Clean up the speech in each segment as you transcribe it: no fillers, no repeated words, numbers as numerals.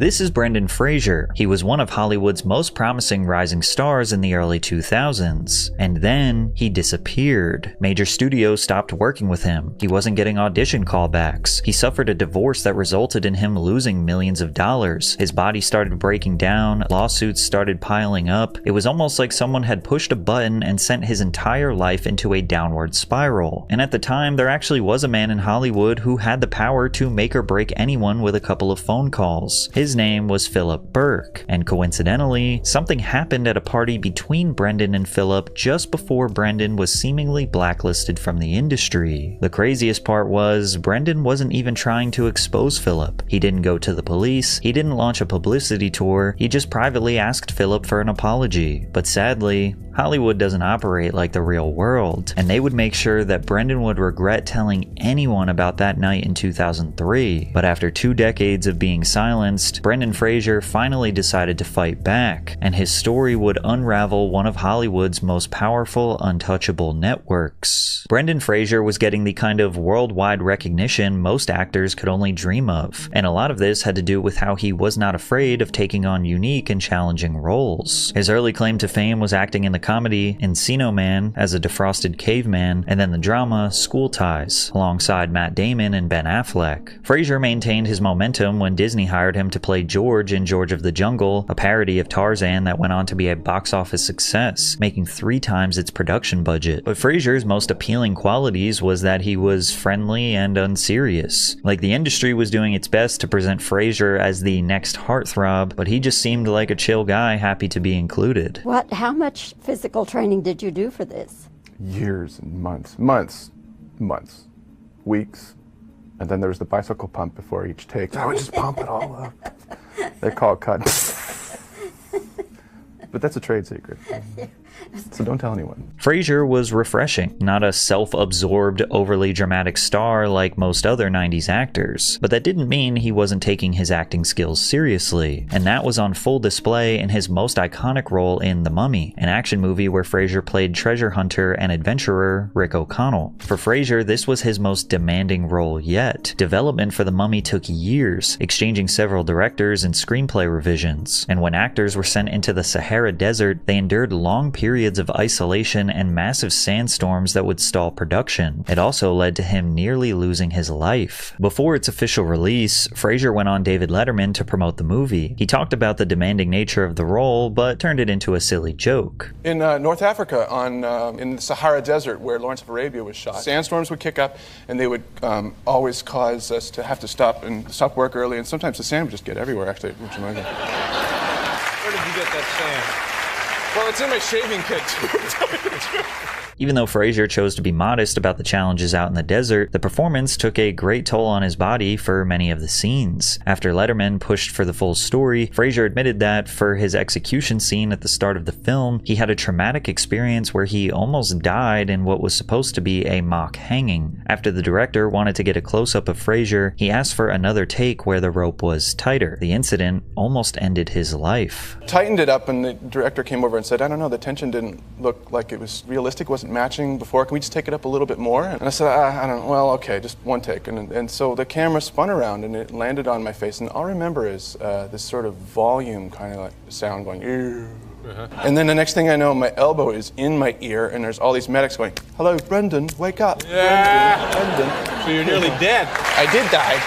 This is Brendan Fraser. He was one of Hollywood's most promising rising stars in the early 2000s. And then he disappeared. Major studios stopped working with him. He wasn't getting audition callbacks. He suffered a divorce that resulted in him losing millions of dollars. His body started breaking down. Lawsuits started piling up. It was almost like someone had pushed a button and sent his entire life into a downward spiral. And at the time, there actually was a man in Hollywood who had the power to make or break anyone with a couple of phone calls. His name was Philip Burke, and coincidentally, something happened at a party between Brendan and Philip just before Brendan was seemingly blacklisted from the industry. The craziest part was, Brendan wasn't even trying to expose Philip. He didn't go to the police, he didn't launch a publicity tour, he just privately asked Philip for an apology. But sadly, Hollywood doesn't operate like the real world, and they would make sure that Brendan would regret telling anyone about that night in 2003. But after 2 decades of being silenced, Brendan Fraser finally decided to fight back, and his story would unravel one of Hollywood's most powerful, untouchable networks. Brendan Fraser was getting the kind of worldwide recognition most actors could only dream of, and a lot of this had to do with how he was not afraid of taking on unique and challenging roles. His early claim to fame was acting in the comedy Encino Man as a defrosted caveman, and then the drama School Ties, alongside Matt Damon and Ben Affleck. Fraser maintained his momentum when Disney hired him to play George in George of the Jungle, a parody of Tarzan that went on to be a box office success, making 3 times its production budget. But Fraser's most appealing qualities was that he was friendly and unserious. Like, the industry was doing its best to present Fraser as the next heartthrob, but he just seemed like a chill guy happy to be included. How much physical training did you do for this? Years and months, weeks. And then there was the bicycle pump before each take. I would just pump it all up. They call it cut. But that's a trade secret. So don't tell anyone. Fraser was refreshing, not a self-absorbed, overly dramatic star like most other 90s actors. But that didn't mean he wasn't taking his acting skills seriously, and that was on full display in his most iconic role in The Mummy, an action movie where Fraser played treasure hunter and adventurer Rick O'Connell. For Fraser, this was his most demanding role yet. Development for The Mummy took years, exchanging several directors and screenplay revisions. And when actors were sent into the Sahara Desert, they endured long periods of isolation and massive sandstorms that would stall production. It also led to him nearly losing his life. Before its official release, Fraser went on David Letterman to promote the movie. He talked about the demanding nature of the role, but turned it into a silly joke. In North Africa, in the Sahara Desert, where Lawrence of Arabia was shot, sandstorms would kick up, and they would always cause us to have to stop work early, and sometimes the sand would just get everywhere, actually. Where did you get that sand? Well, it's in my shaving kit, too. Even though Fraser chose to be modest about the challenges out in the desert, the performance took a great toll on his body for many of the scenes. After Letterman pushed for the full story, Fraser admitted that for his execution scene at the start of the film, he had a traumatic experience where he almost died in what was supposed to be a mock hanging. After the director wanted to get a close-up of Fraser, he asked for another take where the rope was tighter. The incident almost ended his life. Tightened it up, and the director came over and said, I don't know, the tension didn't look like it was realistic, wasn't matching before. Can we just take it up a little bit more? And I said, I don't know. Well, okay, just one take. And so the camera spun around and it landed on my face. And all I remember is this sort of volume kind of like sound going, ew. And then the next thing I know, my elbow is in my ear and there's all these medics going, hello, Brendan, wake up. Yeah. Brendan. So you're nearly dead. I did die.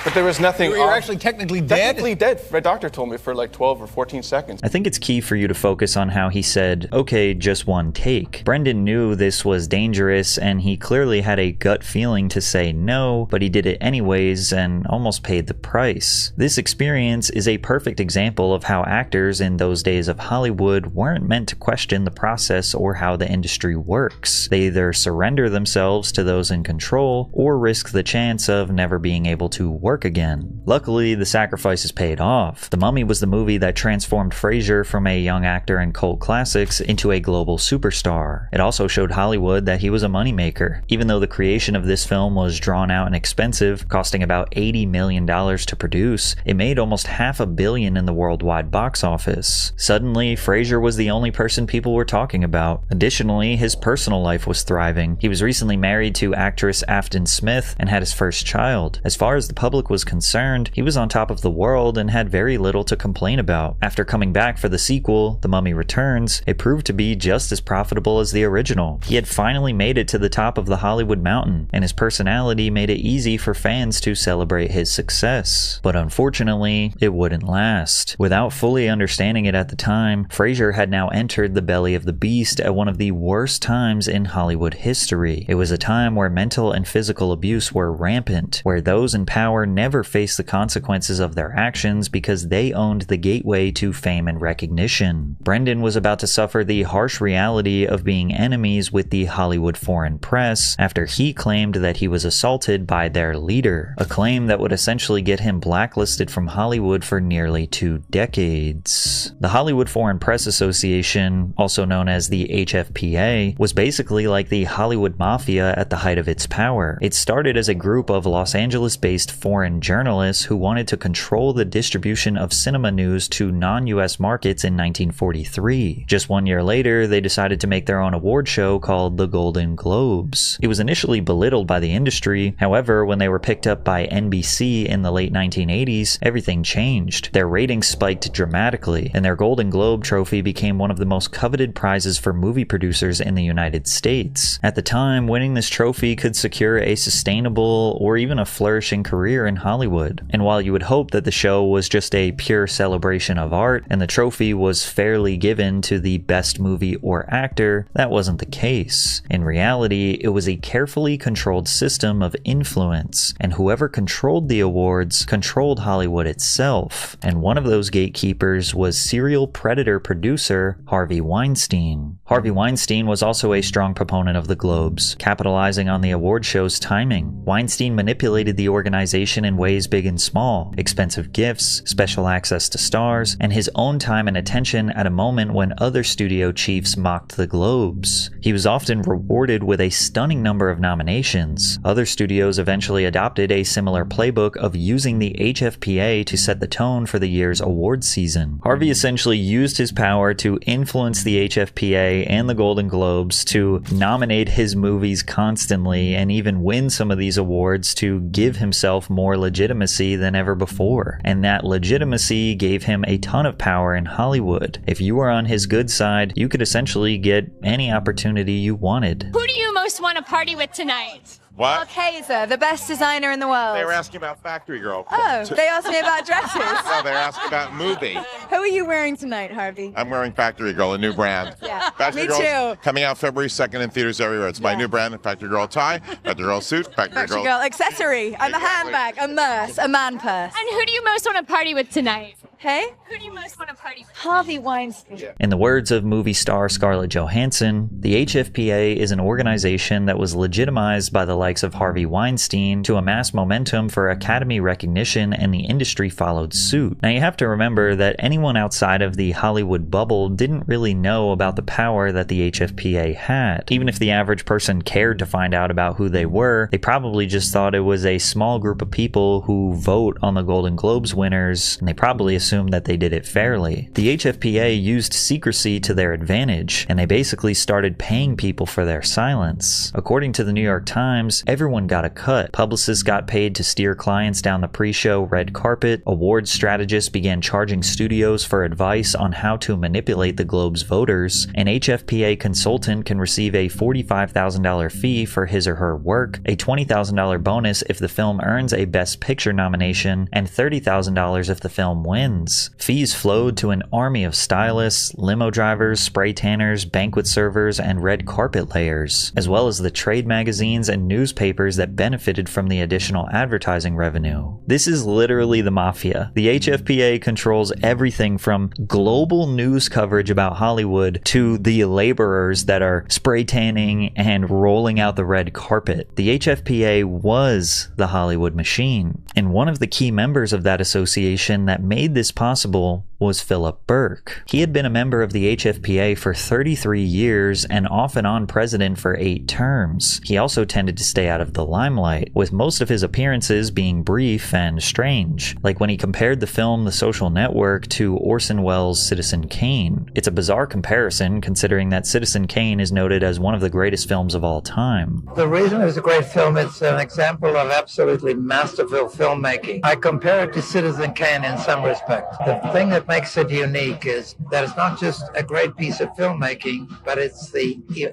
But there was nothing. You were actually technically dead? Technically dead. My doctor told me for like 12 or 14 seconds. I think it's key for you to focus on how he said, okay, just one take. Brendan knew this was dangerous, and he clearly had a gut feeling to say no, but he did it anyways and almost paid the price. This experience is a perfect example of how actors in those days of Hollywood weren't meant to question the process or how the industry works. They either surrender themselves to those in control or risk the chance of never being able to work again. Luckily, the sacrifices paid off. The Mummy was the movie that transformed Fraser from a young actor in cult classics into a global superstar. It also showed Hollywood that he was a moneymaker. Even though the creation of this film was drawn out and expensive, costing about $80 million to produce, it made almost $500 million in the worldwide box office. Suddenly, Fraser was the only person people were talking about. Additionally, his personal life was thriving. He was recently married to actress Afton Smith and had his first child. As far as the public public was concerned, he was on top of the world and had very little to complain about. After coming back for the sequel, The Mummy Returns, it proved to be just as profitable as the original. He had finally made it to the top of the Hollywood mountain, and his personality made it easy for fans to celebrate his success. But unfortunately, it wouldn't last. Without fully understanding it at the time, Fraser had now entered the belly of the beast at one of the worst times in Hollywood history. It was a time where mental and physical abuse were rampant, where those in power never faced the consequences of their actions because they owned the gateway to fame and recognition. Brendan was about to suffer the harsh reality of being enemies with the Hollywood foreign press after he claimed that he was assaulted by their leader, a claim that would essentially get him blacklisted from Hollywood for nearly 2 decades. The Hollywood Foreign Press Association, also known as the HFPA, was basically like the Hollywood Mafia at the height of its power. It started as a group of Los Angeles-based foreign journalists who wanted to control the distribution of cinema news to non-US markets in 1943. Just 1 year later, they decided to make their own award show called the Golden Globes. It was initially belittled by the industry. However, when they were picked up by NBC in the late 1980s, everything changed. Their ratings spiked dramatically, and their Golden Globe trophy became one of the most coveted prizes for movie producers in the United States. At the time, winning this trophy could secure a sustainable or even a flourishing career in Hollywood. And while you would hope that the show was just a pure celebration of art and the trophy was fairly given to the best movie or actor, that wasn't the case. In reality, it was a carefully controlled system of influence, and whoever controlled the awards controlled Hollywood itself. And one of those gatekeepers was serial predator producer Harvey Weinstein. Harvey Weinstein was also a strong proponent of the Globes, capitalizing on the award show's timing. Weinstein manipulated the organization in ways big and small: expensive gifts, special access to stars, and his own time and attention at a moment when other studio chiefs mocked the Globes. He was often rewarded with a stunning number of nominations. Other studios eventually adopted a similar playbook of using the HFPA to set the tone for the year's awards season. Harvey essentially used his power to influence the HFPA and the Golden Globes to nominate his movies constantly and even win some of these awards to give himself more legitimacy than ever before. And that legitimacy gave him a ton of power in Hollywood. If you were on his good side, you could essentially get any opportunity you wanted. Who do you most want to party with tonight? What? Kaiser, the best designer in the world. They were asking about Factory Girl. Oh, they asked me about dresses. No, they were asking about movie. Who are you wearing tonight, Harvey? I'm wearing Factory Girl, a new brand. Yeah, Factory me Girl's too. coming out February 2nd in theaters everywhere. It's my new brand, Factory Girl tie, Factory Girl suit, Factory Factory Girl accessory, and a Exactly. handbag, a purse, a man purse. And who do you most want to party with tonight? Hey? Who do you most want to party with? Harvey Weinstein. In the words of movie star Scarlett Johansson, the HFPA is an organization that was legitimized by the likes of Harvey Weinstein to amass momentum for Academy recognition, and the industry followed suit. Now you have to remember that anyone outside of the Hollywood bubble didn't really know about the power that the HFPA had. Even if the average person cared to find out about who they were, they probably just thought it was a small group of people who vote on the Golden Globes winners, and they probably assumed that they did it fairly. The HFPA used secrecy to their advantage, and they basically started paying people for their silence. According to the New York Times, everyone got a cut. Publicists got paid to steer clients down the pre-show red carpet. Awards strategists began charging studios for advice on how to manipulate the Globe's voters. An HFPA consultant can receive a $45,000 fee for his or her work, a $20,000 bonus if the film earns a Best Picture nomination, and $30,000 if the film wins. Fees flowed to an army of stylists, limo drivers, spray tanners, banquet servers, and red carpet layers, as well as the trade magazines and newspapers that benefited from the additional advertising revenue. This is literally the mafia. The HFPA controls everything from global news coverage about Hollywood to the laborers that are spray tanning and rolling out the red carpet. The HFPA was the Hollywood machine, and one of the key members of that association that made this possible was Philip Burke. He had been a member of the HFPA for 33 years and off and on president for 8 terms. He also tended to stay out of the limelight, with most of his appearances being brief and strange, like when he compared the film The Social Network to Orson Welles' Citizen Kane. It's a bizarre comparison considering that Citizen Kane is noted as one of the greatest films of all time. The reason it's a great film, it's an example of absolutely masterful filmmaking. I compare it to Citizen Kane in some respect. The thing that makes it unique is that it's not just a great piece of filmmaking, but it's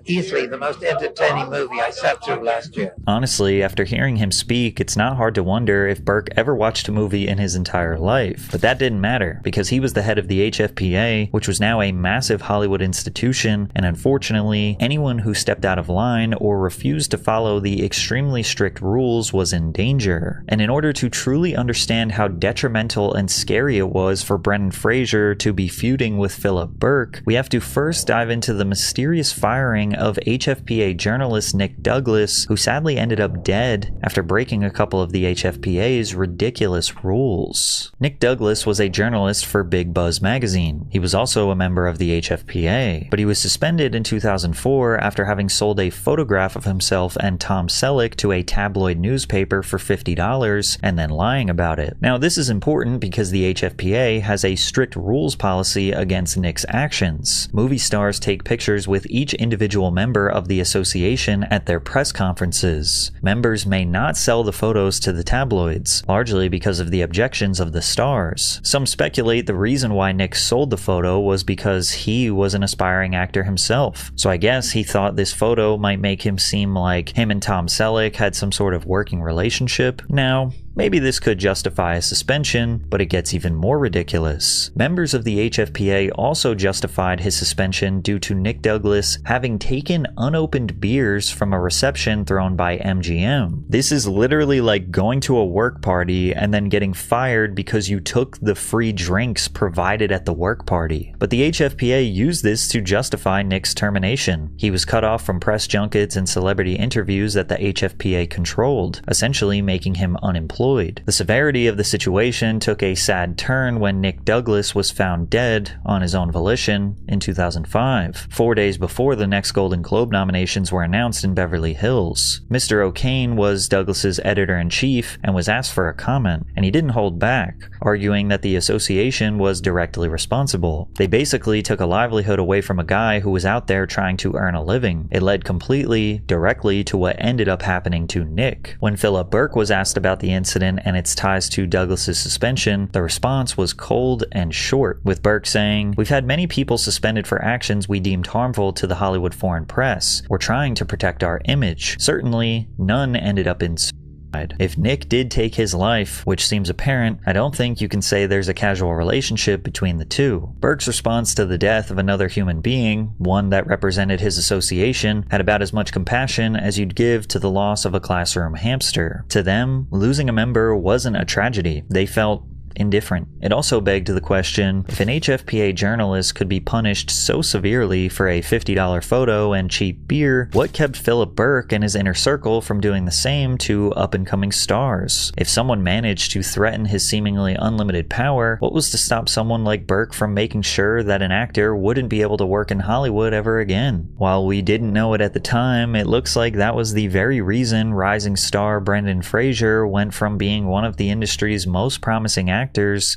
easily the most entertaining movie I sat through last year. Honestly, after hearing him speak, it's not hard to wonder if Burke ever watched a movie in his entire life. But that didn't matter, because he was the head of the HFPA, which was now a massive Hollywood institution, and unfortunately, anyone who stepped out of line or refused to follow the extremely strict rules was in danger. And in order to truly understand how detrimental and scary it was for Brendan Fraser to be feuding with Philip Burke, we have to first dive into the mysterious firing of HFPA journalist Nick Douglas, who sadly ended up dead after breaking a couple of the HFPA's ridiculous rules. Nick Douglas was a journalist for Big Buzz magazine. He was also a member of the HFPA, but he was suspended in 2004 after having sold a photograph of himself and Tom Selleck to a tabloid newspaper for $50 and then lying about it. Now, this is important because the HFPA has a strict rules policy against Nick's actions. Movie stars take pictures with each individual member of the association at their press conferences. Members may not sell the photos to the tabloids, largely because of the objections of the stars. Some speculate the reason why Nick sold the photo was because he was an aspiring actor himself. So I guess he thought this photo might make him seem like him and Tom Selleck had some sort of working relationship. Now, maybe this could justify a suspension, but it gets even more ridiculous. Members of the HFPA also justified his suspension due to Nick Douglas having taken unopened beers from a reception thrown by MGM. This is literally like going to a work party and then getting fired because you took the free drinks provided at the work party. But the HFPA used this to justify Nick's termination. He was cut off from press junkets and celebrity interviews that the HFPA controlled, essentially making him unemployed. The severity of the situation took a sad turn when Nick Douglas was found dead on his own volition in 2005, 4 days before the next Golden Globe nominations were announced in Beverly Hills. Mr. O'Kane was Douglas's editor-in-chief and was asked for a comment, and he didn't hold back, arguing that the association was directly responsible. They basically took a livelihood away from a guy who was out there trying to earn a living. It led completely, directly to what ended up happening to Nick. When Philip Burke was asked about the incident and its ties to Douglas's suspension, the response was cold and short, with Burke saying, "We've had many people suspended for actions we deemed harmful to the Hollywood foreign press. We're trying to protect our image. Certainly, none ended up in suicide. If Nick did take his life, which seems apparent, I don't think you can say there's a casual relationship between the two." Burke's response to the death of another human being, one that represented his association, had about as much compassion as you'd give to the loss of a classroom hamster. To them, losing a member wasn't a tragedy. They felt indifferent. It also begged the question, if an HFPA journalist could be punished so severely for a $50 photo and cheap beer, what kept Philip Burke and his inner circle from doing the same to up-and-coming stars? If someone managed to threaten his seemingly unlimited power, what was to stop someone like Burke from making sure that an actor wouldn't be able to work in Hollywood ever again? While we didn't know it at the time, it looks like that was the very reason rising star Brendan Fraser went from being one of the industry's most promising actors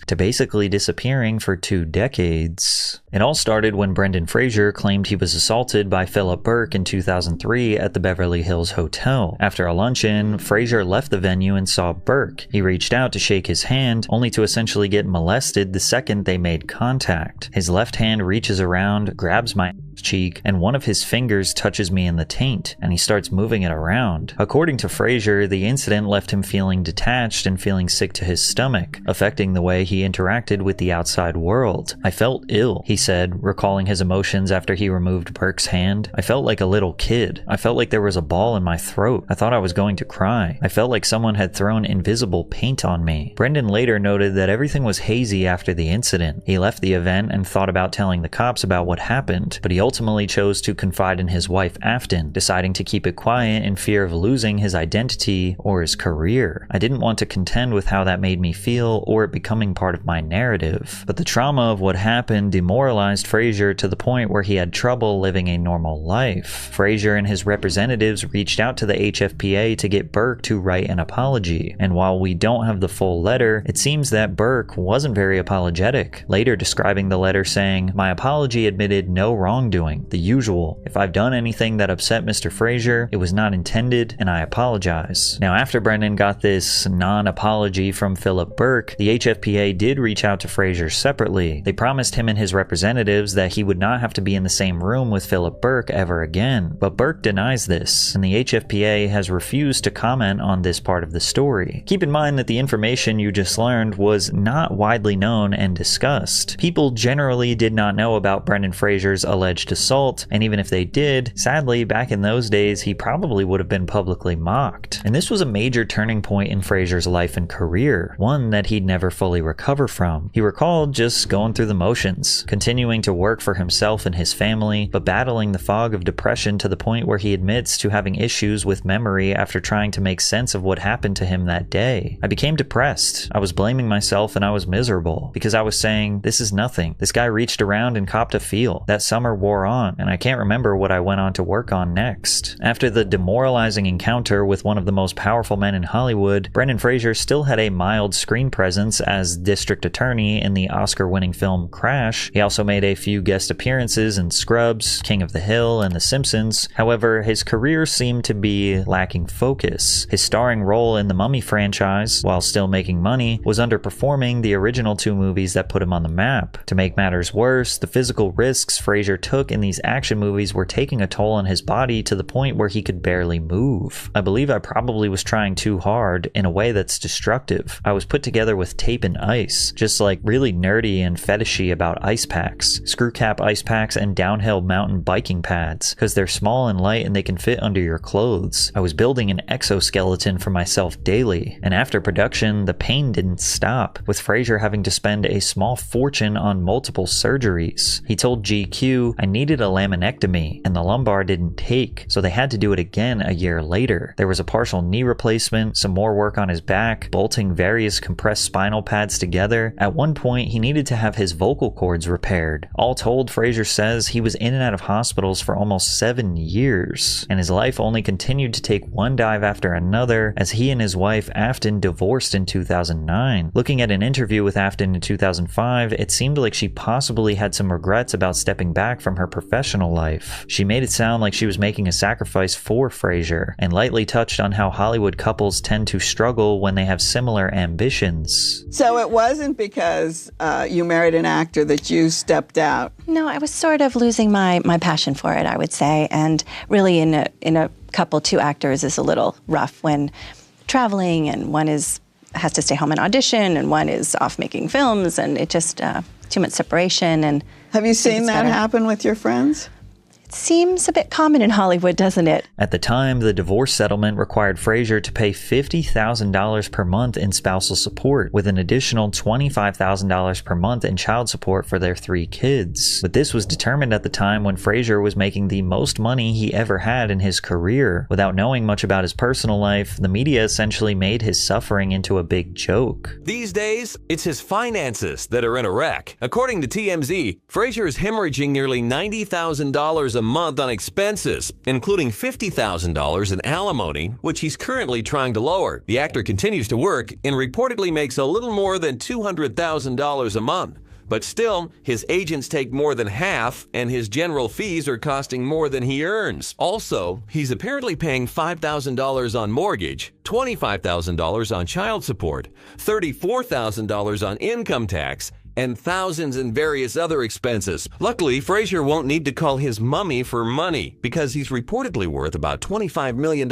to basically disappearing for 2 decades. It all started when Brendan Fraser claimed he was assaulted by Philip Burke in 2003 at the Beverly Hills Hotel. After a luncheon, Fraser left the venue and saw Burke. He reached out to shake his hand, only to essentially get molested the second they made contact. His left hand reaches around, grabs my cheek, and one of his fingers touches me in the taint, and he starts moving it around. According to Fraser, the incident left him feeling detached and feeling sick to his stomach, affecting the way he interacted with the outside world. "I felt ill," he said, recalling his emotions after he removed Burke's hand. "I felt like a little kid. I felt like there was a ball in my throat. I thought I was going to cry. I felt like someone had thrown invisible paint on me." Brendan later noted that everything was hazy after the incident. He left the event and thought about telling the cops about what happened, but he ultimately chose to confide in his wife Afton, deciding to keep it quiet in fear of losing his identity or his career. I didn't want to contend with how that made me feel or it becoming part of my narrative, but the trauma of what happened demoralized Fraser to the point where he had trouble living a normal life. Fraser and his representatives reached out to the HFPA to get Burke to write an apology, and while we don't have the full letter, it seems that Burke wasn't very apologetic, later describing the letter saying, "My apology admitted no wrongdoing, the usual. If I've done anything that upset Mr. Fraser, it was not intended, and I apologize." Now, after Brendan got this non-apology from Philip Burke, the HFPA did reach out to Fraser separately. They promised him and his representatives that he would not have to be in the same room with Philip Burke ever again, but Burke denies this, and the HFPA has refused to comment on this part of the story. Keep in mind that the information you just learned was not widely known and discussed. People generally did not know about Brendan Fraser's alleged assault, and even if they did, sadly, back in those days, he probably would have been publicly mocked. And this was a major turning point in Fraser's life and career, one that he'd never fully recover from. He recalled just going through the motions, continuing to work for himself and his family, but battling the fog of depression to the point where he admits to having issues with memory after trying to make sense of what happened to him that day. "I became depressed. I was blaming myself and I was miserable because I was saying, this is nothing. This guy reached around and copped a feel. That summer wore on, and I can't remember what I went on to work on next." After the demoralizing encounter with one of the most powerful men in Hollywood, Brendan Fraser still had a mild screen presence as district attorney in the Oscar-winning film Crash. He also made a few guest appearances in Scrubs, King of the Hill, and The Simpsons. However, his career seemed to be lacking focus. His starring role in the Mummy franchise, while still making money, was underperforming the original two movies that put him on the map. To make matters worse, the physical risks Fraser took in these action movies were taking a toll on his body to the point where he could barely move. "I believe I probably was trying too hard in a way that's destructive. I was put together with tape and ice, just like really nerdy and fetishy about ice packs, screw cap ice packs and downhill mountain biking pads, because they're small and light and they can fit under your clothes. I was building an exoskeleton for myself daily, and after production, the pain didn't stop, with Fraser having to spend a small fortune on multiple surgeries. He told GQ, I needed a laminectomy, and the lumbar didn't take, so they had to do it again a year later. There was a partial knee replacement, some more work on his back, bolting various compressed spinal pads together. At one point, he needed to have his vocal cords repaired. All told, Fraser says he was in and out of hospitals for almost 7 years, and his life only continued to take one dive after another as he and his wife Afton divorced in 2009. Looking at an interview with Afton in 2005, it seemed like she possibly had some regrets about stepping back from her professional life. She made it sound like she was making a sacrifice for Fraser, and lightly touched on how Hollywood couples tend to struggle when they have similar ambitions. So it wasn't because you married an actor that you stepped out? No, I was sort of losing my passion for it, I would say, and really in a couple, two actors is a little rough when traveling and one has to stay home and audition and one is off making films, and it just too much separation. And have you seen that happen with your friends? Seems a bit common in Hollywood, doesn't it? At the time, the divorce settlement required Fraser to pay $50,000 per month in spousal support, with an additional $25,000 per month in child support for their 3 kids. But this was determined at the time when Fraser was making the most money he ever had in his career. Without knowing much about his personal life, the media essentially made his suffering into a big joke. These days, it's his finances that are in a wreck. According to TMZ, Fraser is hemorrhaging nearly $90,000 a month on expenses, including $50,000 in alimony, which he's currently trying to lower. The actor continues to work and reportedly makes a little more than $200,000 a month. But still, his agents take more than half, and his general fees are costing more than he earns. Also, he's apparently paying $5,000 on mortgage, $25,000 on child support, $34,000 on income tax, and thousands in various other expenses. Luckily, Fraser won't need to call his mummy for money because he's reportedly worth about $25 million.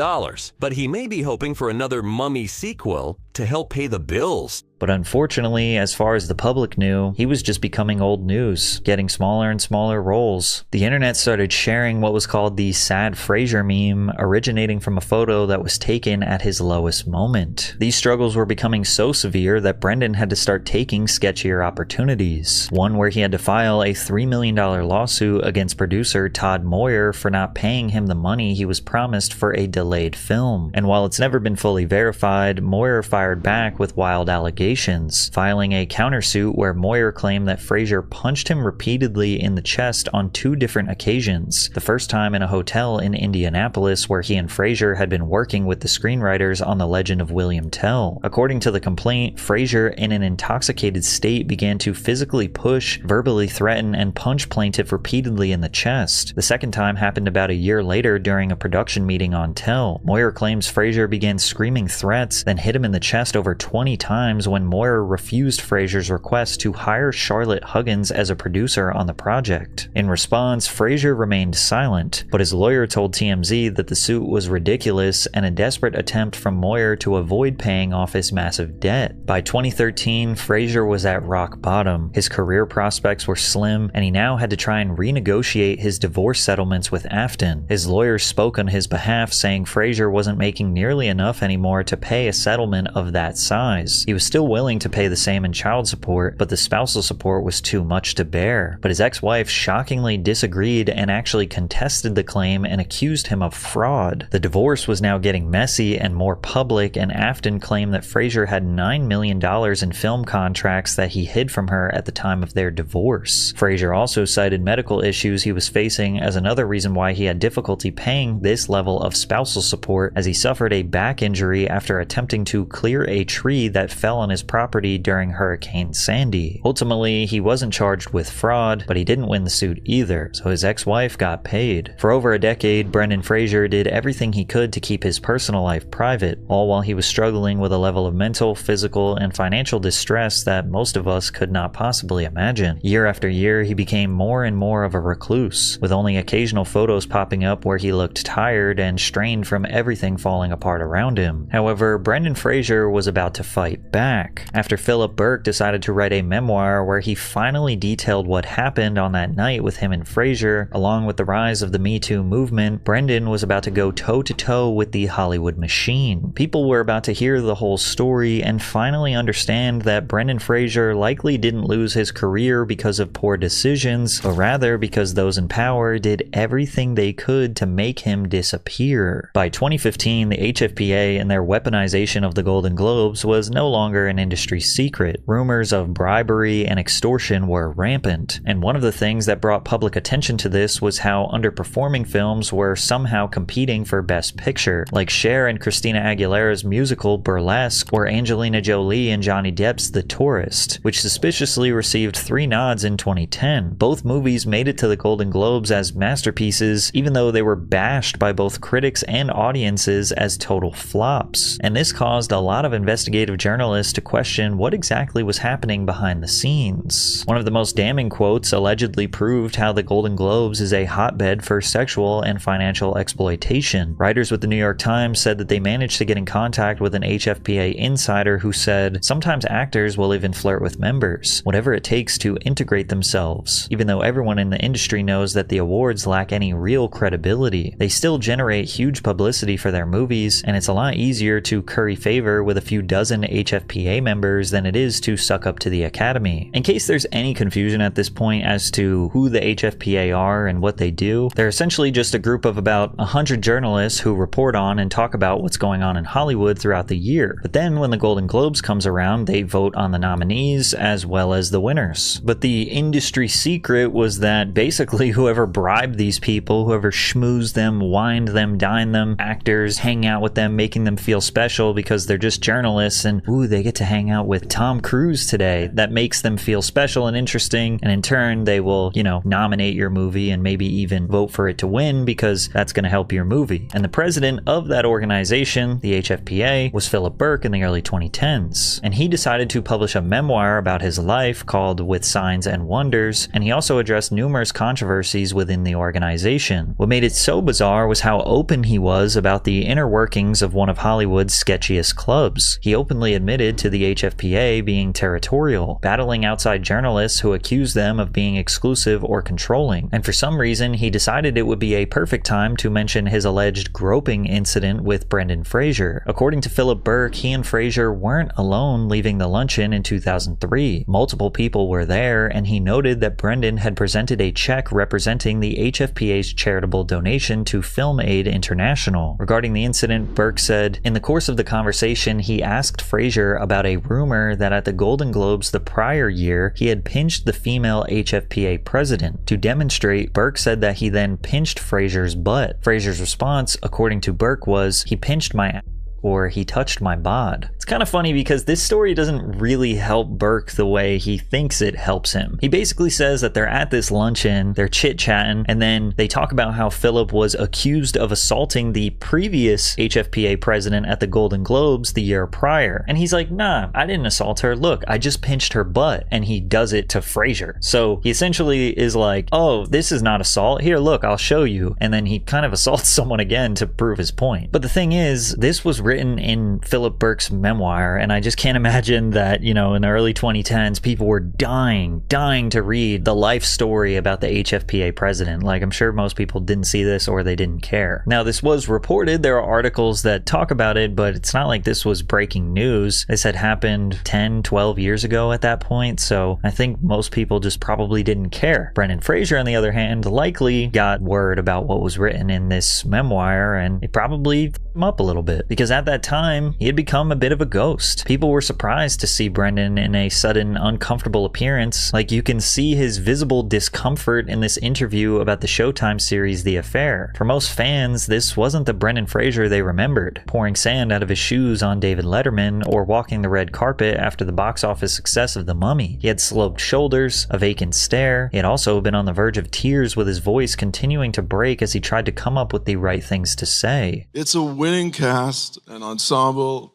But he may be hoping for another Mummy sequel to help pay the bills. But unfortunately, as far as the public knew, he was just becoming old news, getting smaller and smaller roles. The internet started sharing what was called the Sad Fraser meme, originating from a photo that was taken at his lowest moment. These struggles were becoming so severe that Brendan had to start taking sketchier opportunities. One where he had to file a $3 million lawsuit against producer Todd Moyer for not paying him the money he was promised for a delayed film. And while it's never been fully verified, Moyer fired back with wild allegations, filing a countersuit where Moyer claimed that Fraser punched him repeatedly in the chest on 2 different occasions. The first time in a hotel in Indianapolis where he and Fraser had been working with the screenwriters on The Legend of William Tell. According to the complaint, Fraser, in an intoxicated state, began to physically push, verbally threaten, and punch plaintiff repeatedly in the chest. The second time happened about a year later during a production meeting on Tell. Moyer claims Fraser began screaming threats, then hit him in the chest over 20 times when Moyer refused Fraser's request to hire Charlotte Huggins as a producer on the project. In response, Fraser remained silent, but his lawyer told TMZ that the suit was ridiculous and a desperate attempt from Moyer to avoid paying off his massive debt. By 2013, Fraser was at rock bottom. His career prospects were slim, and he now had to try and renegotiate his divorce settlements with Afton. His lawyers spoke on his behalf, saying Fraser wasn't making nearly enough anymore to pay a settlement of that size. He was still willing to pay the same in child support, but the spousal support was too much to bear. But his ex-wife shockingly disagreed and actually contested the claim and accused him of fraud. The divorce was now getting messy and more public, and Afton claimed that Fraser had $9 million in film contracts that he hid from her at the time of their divorce. Fraser also cited medical issues he was facing as another reason why he had difficulty paying this level of spousal support, as he suffered a back injury after attempting to clear a tree that fell on his property during Hurricane Sandy. Ultimately, he wasn't charged with fraud, but he didn't win the suit either, so his ex-wife got paid. For over a decade, Brendan Fraser did everything he could to keep his personal life private, all while he was struggling with a level of mental, physical, and financial distress that most of us could not possibly imagine. Year after year, he became more and more of a recluse, with only occasional photos popping up where he looked tired and strained from everything falling apart around him. However, Brendan Fraser was about to fight back. After Philip Burke decided to write a memoir where he finally detailed what happened on that night with him and Fraser, along with the rise of the Me Too movement, Brendan was about to go toe-to-toe with the Hollywood machine. People were about to hear the whole story and finally understand that Brendan Fraser likely didn't lose his career because of poor decisions, but rather because those in power did everything they could to make him disappear. By 2015, the HFPA and their weaponization of the Golden Globes was no longer an industry secret. Rumors of bribery and extortion were rampant, and one of the things that brought public attention to this was how underperforming films were somehow competing for Best Picture, like Cher and Christina Aguilera's musical Burlesque, or Angelina Jolie and Johnny Depp's The Tourist, which suspiciously received 3 nods in 2010. Both movies made it to the Golden Globes as masterpieces, even though they were bashed by both critics and audiences as total flops. And this caused a lot of investigative journalists to question what exactly was happening behind the scenes. One of the most damning quotes allegedly proved how the Golden Globes is a hotbed for sexual and financial exploitation. Writers with the New York Times said that they managed to get in contact with an HFPA insider who said, "Sometimes actors will even flirt with members, whatever it takes to integrate themselves. Even though everyone in the industry knows that the awards lack any real credibility, they still generate huge publicity for their movies, and it's a lot easier to curry favor with a few dozen HFPA members than it is to suck up to the Academy." In case there's any confusion at this point as to who the HFPA are and what they do, they're essentially just a group of about 100 journalists who report on and talk about what's going on in Hollywood throughout the year. But then when the Golden Globes comes around, they vote on the nominees as well as the winners. But the industry secret was that basically whoever bribed these people, whoever schmoozed them, wined them, dined them, actors hang out with them, making them feel special because they're just journalists and, ooh, they get to hang out with Tom Cruise today. That makes them feel special and interesting, and in turn they will, nominate your movie and maybe even vote for it to win because that's going to help your movie. And the president of that organization, the HFPA, was Philip Burke in the early 2010s. And he decided to publish a memoir about his life called With Signs and Wonders, and he also addressed numerous controversies within the organization. What made it so bizarre was how open he was about the inner workings of one of Hollywood's sketchiest clubs. He openly admitted to to the HFPA being territorial, battling outside journalists who accused them of being exclusive or controlling. And for some reason, he decided it would be a perfect time to mention his alleged groping incident with Brendan Fraser. According to Philip Burke, he and Fraser weren't alone leaving the luncheon in 2003. Multiple people were there, and he noted that Brendan had presented a check representing the HFPA's charitable donation to Film Aid International. Regarding the incident, Burke said, "In the course of the conversation, he asked Fraser about a rumor that at the Golden Globes the prior year, he had pinched the female HFPA president. To demonstrate, Burke said that he then pinched Fraser's butt. Fraser's response, according to Burke, was, 'He pinched my or he touched my bod.'" It's kind of funny because this story doesn't really help Burke the way he thinks it helps him. He basically says that they're at this luncheon, they're chit-chatting, and then they talk about how Philip was accused of assaulting the previous HFPA president at the Golden Globes the year prior. And he's like, "Nah, I didn't assault her. Look, I just pinched her butt." And he does it to Fraser. So he essentially is like, "Oh, this is not assault. Here, look, I'll show you." And then he kind of assaults someone again to prove his point. But the thing is, this was written in Philip Burke's memoir, and I just can't imagine that, you know, in the early 2010s, people were dying to read the life story about the HFPA president. Like, I'm sure most people didn't see this or they didn't care. Now, this was reported. There are articles that talk about it, but it's not like this was breaking news. This had happened 10, 12 years ago at that point, so I think most people just probably didn't care. Brendan Fraser, on the other hand, likely got word about what was written in this memoir, and it probably f***ed him up a little bit, because at that time, he had become a bit of a ghost. People were surprised to see Brendan in a sudden uncomfortable appearance. Like, you can see his visible discomfort in this interview about the Showtime series The Affair. For most fans, this wasn't the Brendan Fraser they remembered, pouring sand out of his shoes on David Letterman or walking the red carpet after the box office success of The Mummy. He had sloped shoulders, a vacant stare. He had also been on the verge of tears, with his voice continuing to break as he tried to come up with the right things to say. It's a winning cast, an ensemble.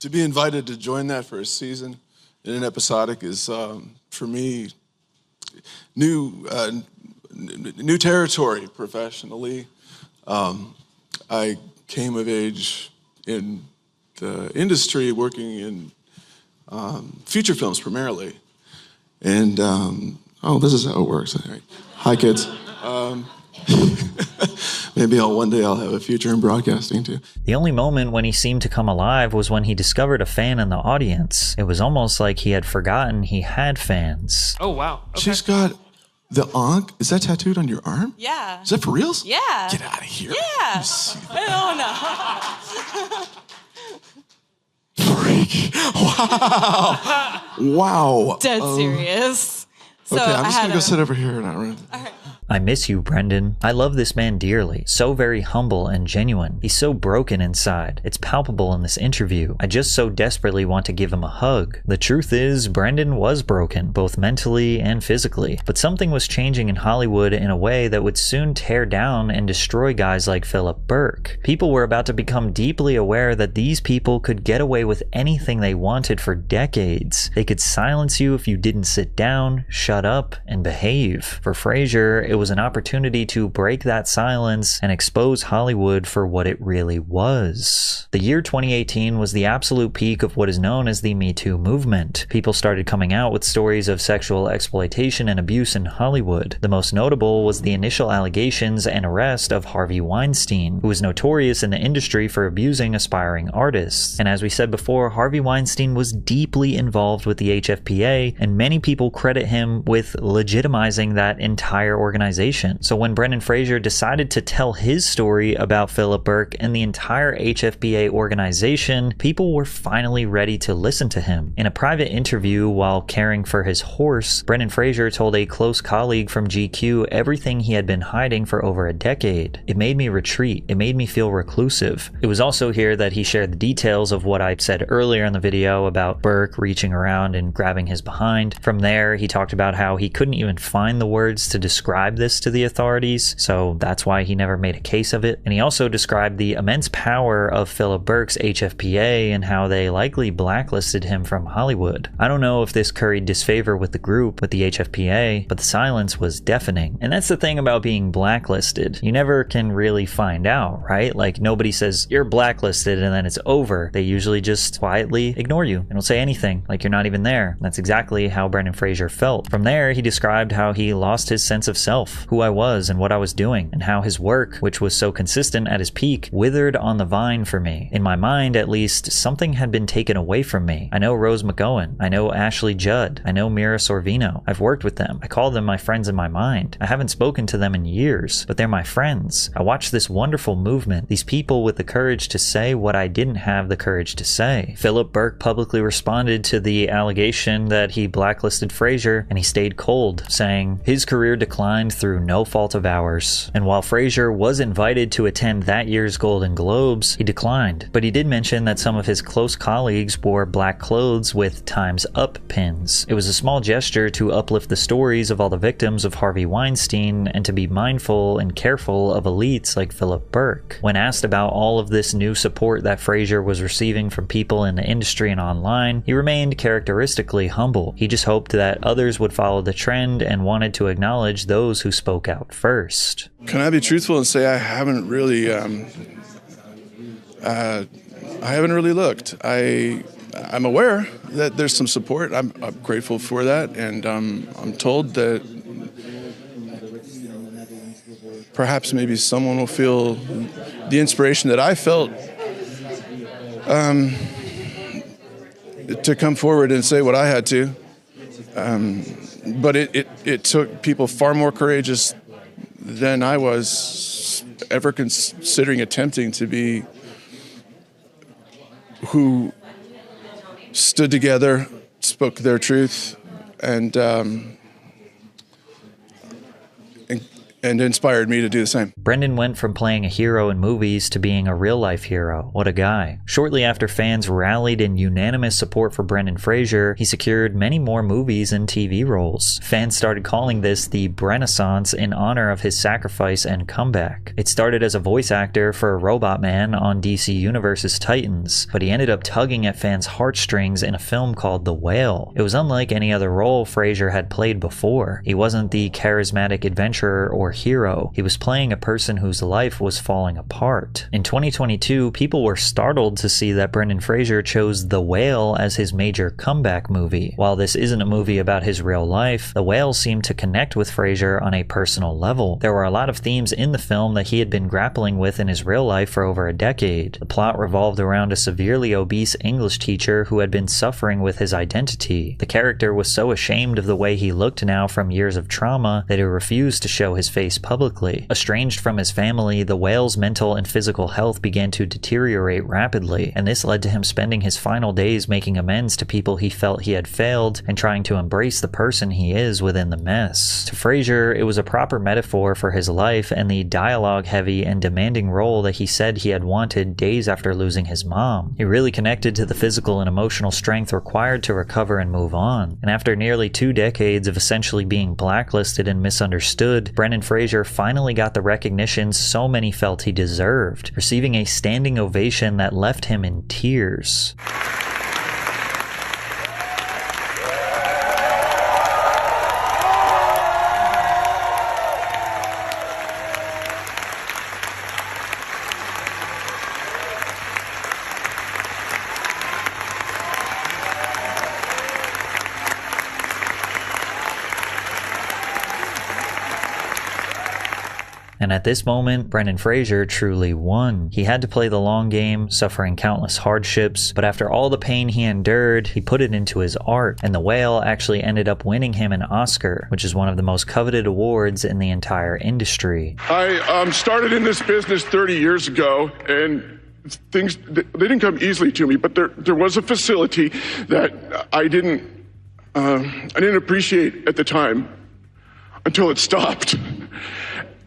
To be invited to join that for a season in an episodic is, for me, new territory professionally. I came of age in the industry working in feature films primarily. And, oh, this is how it works. All right. Hi, kids. Maybe one day I'll have a future in broadcasting too. The only moment when he seemed to come alive was when he discovered a fan in the audience. It was almost like he had forgotten he had fans. Oh, wow. Okay. She's got the Ankh. Is that tattooed on your arm? Yeah. Is that for reals? Yeah. Get out of here. Yeah. Oh, no. Freak. Wow. Wow. Dead serious. So okay, I'm just going to go sit over here. All right. I miss you, Brendan. I love this man dearly. So very humble and genuine. He's so broken inside. It's palpable in this interview. I just so desperately want to give him a hug. The truth is, Brendan was broken, both mentally and physically. But something was changing in Hollywood in a way that would soon tear down and destroy guys like Philip Burke. People were about to become deeply aware that these people could get away with anything they wanted for decades. They could silence you if you didn't sit down, shut up, and behave. For Fraser, it was an opportunity to break that silence and expose Hollywood for what it really was. The year 2018 was the absolute peak of what is known as the Me Too movement. People started coming out with stories of sexual exploitation and abuse in Hollywood. The most notable was the initial allegations and arrest of Harvey Weinstein, who was notorious in the industry for abusing aspiring artists. And as we said before, Harvey Weinstein was deeply involved with the HFPA, and many people credit him with legitimizing that entire organization. So when Brendan Fraser decided to tell his story about Philip Burke and the entire HFPA organization, people were finally ready to listen to him. In a private interview while caring for his horse, Brendan Fraser told a close colleague from GQ everything he had been hiding for over a decade. "It made me retreat. It made me feel reclusive." It was also here that he shared the details of what I said earlier in the video about Burke reaching around and grabbing his behind. From there, he talked about how he couldn't even find the words to describe this to the authorities, so that's why he never made a case of it. And he also described the immense power of Philip Berk's HFPA and how they likely blacklisted him from Hollywood. I don't know if this curried disfavor with the group, with the HFPA, but the silence was deafening. And that's the thing about being blacklisted. You never can really find out, right? Like, nobody says, you're blacklisted, and then it's over. They usually just quietly ignore you and don't say anything, like you're not even there. That's exactly how Brendan Fraser felt. From there, he described how he lost his sense of self, who I was and what I was doing, and how his work, which was so consistent at his peak, withered on the vine for me. In my mind, at least, something had been taken away from me. I know Rose McGowan. I know Ashley Judd. I know Mira Sorvino. I've worked with them. I call them my friends in my mind. I haven't spoken to them in years, but they're my friends. I watched this wonderful movement, these people with the courage to say what I didn't have the courage to say. Philip Berk publicly responded to the allegation that he blacklisted Fraser, and he stayed cold, saying his career declined through no fault of ours. And while Fraser was invited to attend that year's Golden Globes, he declined. But he did mention that some of his close colleagues wore black clothes with Time's Up pins. It was a small gesture to uplift the stories of all the victims of Harvey Weinstein and to be mindful and careful of elites like Philip Berk. When asked about all of this new support that Fraser was receiving from people in the industry and online, he remained characteristically humble. He just hoped that others would follow the trend and wanted to acknowledge those who spoke out first. Can I be truthful and say I haven't really looked. I'm aware that there's some support. I'm grateful for that, and I'm told that perhaps maybe someone will feel the inspiration that I felt to come forward and say what I had to. But it took people far more courageous than I was ever considering attempting to be, who stood together, spoke their truth, and inspired me to do the same. Brendan went from playing a hero in movies to being a real-life hero. What a guy. Shortly after fans rallied in unanimous support for Brendan Fraser, he secured many more movies and TV roles. Fans started calling this the Brenaissance in honor of his sacrifice and comeback. It started as a voice actor for Robot Man on DC Universe's Titans, but he ended up tugging at fans' heartstrings in a film called The Whale. It was unlike any other role Fraser had played before. He wasn't the charismatic adventurer or hero. He was playing a person whose life was falling apart. In 2022, people were startled to see that Brendan Fraser chose The Whale as his major comeback movie. While this isn't a movie about his real life, The Whale seemed to connect with Fraser on a personal level. There were a lot of themes in the film that he had been grappling with in his real life for over a decade. The plot revolved around a severely obese English teacher who had been suffering with his identity. The character was so ashamed of the way he looked now from years of trauma that he refused to show his face publicly. Estranged from his family, the whale's mental and physical health began to deteriorate rapidly, and this led to him spending his final days making amends to people he felt he had failed and trying to embrace the person he is within the mess. To Fraser, it was a proper metaphor for his life and the dialogue-heavy and demanding role that he said he had wanted days after losing his mom. He really connected to the physical and emotional strength required to recover and move on. And after nearly 2 decades of essentially being blacklisted and misunderstood, Brendan Fraser finally got the recognition so many felt he deserved, receiving a standing ovation that left him in tears. And at this moment, Brendan Fraser truly won. He had to play the long game, suffering countless hardships, but after all the pain he endured, he put it into his art, and The Whale actually ended up winning him an Oscar, which is one of the most coveted awards in the entire industry. I started in this business 30 years ago, and things, they didn't come easily to me, but there was a facility that I didn't appreciate at the time until it stopped.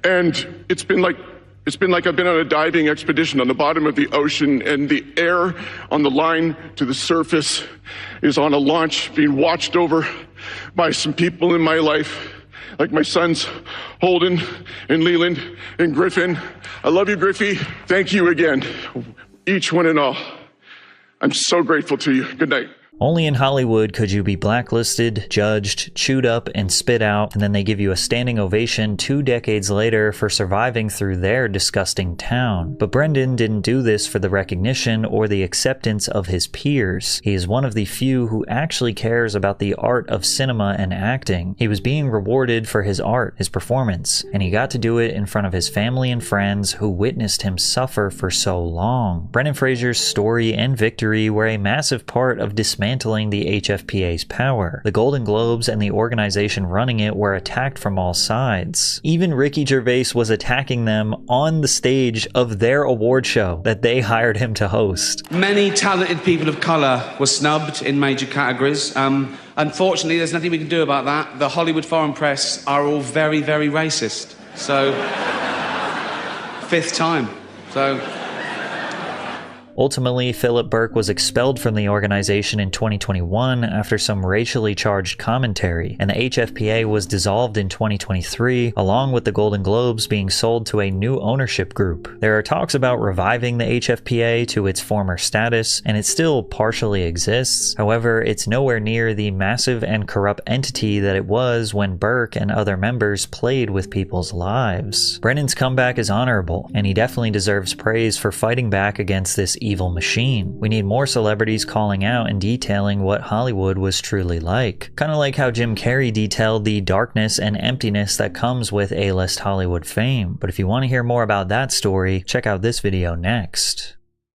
And it's been like I've been on a diving expedition on the bottom of the ocean, and the air on the line to the surface is on a launch being watched over by some people in my life, like my sons, Holden and Leland and Griffin. I love you, Griffey. Thank you again, each one and all. I'm so grateful to you. Good night. Only in Hollywood could you be blacklisted, judged, chewed up, and spit out, and then they give you a standing ovation 2 decades later for surviving through their disgusting town. But Brendan didn't do this for the recognition or the acceptance of his peers. He is one of the few who actually cares about the art of cinema and acting. He was being rewarded for his art, his performance, and he got to do it in front of his family and friends who witnessed him suffer for so long. Brendan Fraser's story and victory were a massive part of dismantling the HFPA's power. The Golden Globes and the organization running it were attacked from all sides. Even Ricky Gervais was attacking them on the stage of their award show that they hired him to host. Many talented people of colour were snubbed in major categories. Unfortunately, there's nothing we can do about that. The Hollywood foreign press are all very, very racist. So, 5th time. So... Ultimately, Philip Burke was expelled from the organization in 2021 after some racially charged commentary, and the HFPA was dissolved in 2023, along with the Golden Globes being sold to a new ownership group. There are talks about reviving the HFPA to its former status, and it still partially exists. However, it's nowhere near the massive and corrupt entity that it was when Burke and other members played with people's lives. Brendan's comeback is honorable, and he definitely deserves praise for fighting back against this evil machine. We need more celebrities calling out and detailing what Hollywood was truly like. Kind of like how Jim Carrey detailed the darkness and emptiness that comes with A-list Hollywood fame. But if you want to hear more about that story, check out this video next.